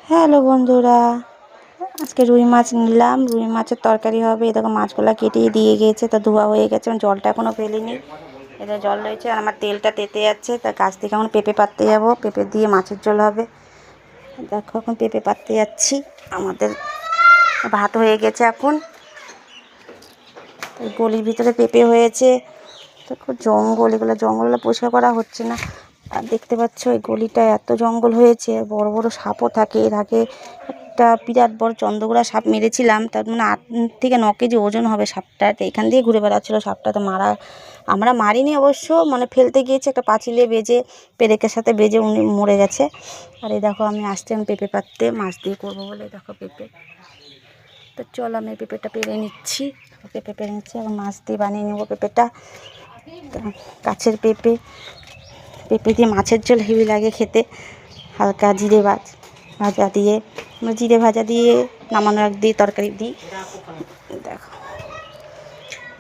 Hello বন্ধুরা, আজকে রুই মাছ নিলাম। রুই মাছের তরকারি হবে। এরকম মাছগুলো কেটেই দিয়ে গিয়েছে, তা ধোয়া হয়ে গেছে, জলটা এখনও ফেলিনি। এটা জল রয়েছে আর আমার তেলটা তেতে যাচ্ছে। তা গাছ থেকে এখন পেঁপে পাততে যাবো, পেঁপে দিয়ে মাছের ঝোল হবে। দেখো এখন পেঁপে পাততে যাচ্ছি। আমাদের ভাত হয়ে গেছে এখন। গলির ভিতরে পেঁপে হয়েছে। দেখো জঙ্গল, জঙ্গলগুলো পরিষ্কার করা হচ্ছে না। আর দেখতে পাচ্ছ এই গলিটা এত জঙ্গল হয়েছে, বড় বড় সাপও থাকে। এর আগে একটা বিরাট বড় চন্দ্রগোড়া সাপ মেরেছিলাম, তার মানে 8 থেকে 9 কেজি ওজন হবে সাপটা। তো এখান দিয়ে ঘুরে বেড়াচ্ছিলো সাপটা। তো আমরা মারিনি অবশ্য, মানে ফেলতে গিয়েছে, একটা পাঁচিলে বেজে, পেরেকের সাথে বেজে উনি মরে গেছে। আর এই দেখো আমি আসছিলাম পেঁপে পাততে, মাছ দিয়ে করবো বলে। দেখো পেঁপে, তো চলো আমি পেঁপেটা পেরে নিচ্ছি। পেঁপে পেরে নিচ্ছি, এবং মাছ দিয়ে বানিয়ে নেবো পেঁপেটা। গাছের পেঁপে, পেঁপে দিয়ে মাছের ঝোল হেভি লাগে খেতে। হালকা জিরে ভাজা দিয়ে, আমরা জিরে ভাজা দিয়ে নামানোর আগ দিয়ে তরকারি দিই। দেখো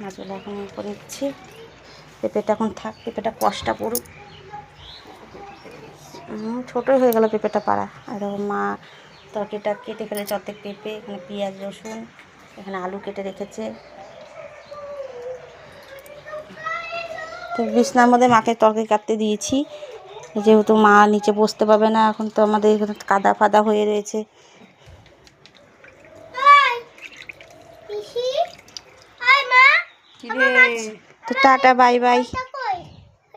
মাছগুলো এখন করে নিচ্ছি। পেঁপেটা এখন থাক, পেঁপেটা কষটা পড়ুক। ছোটোই হয়ে গেল পেঁপেটা পাড়া। আর মা তরকারিটা কেটে ফেলেছে অর্ধেক পেঁপে, এখানে পেঁয়াজ রসুন, এখানে আলু কেটে রেখেছে। তো বিছনার মধ্যে মাকে তরকারি কাটতে দিয়েছি, যেহেতু মা নিচে বসতে পাবে না এখন। তো আমাদের এখানে কাদা ফাদা হয়ে রয়েছে। তো টাটা, বাই বাই।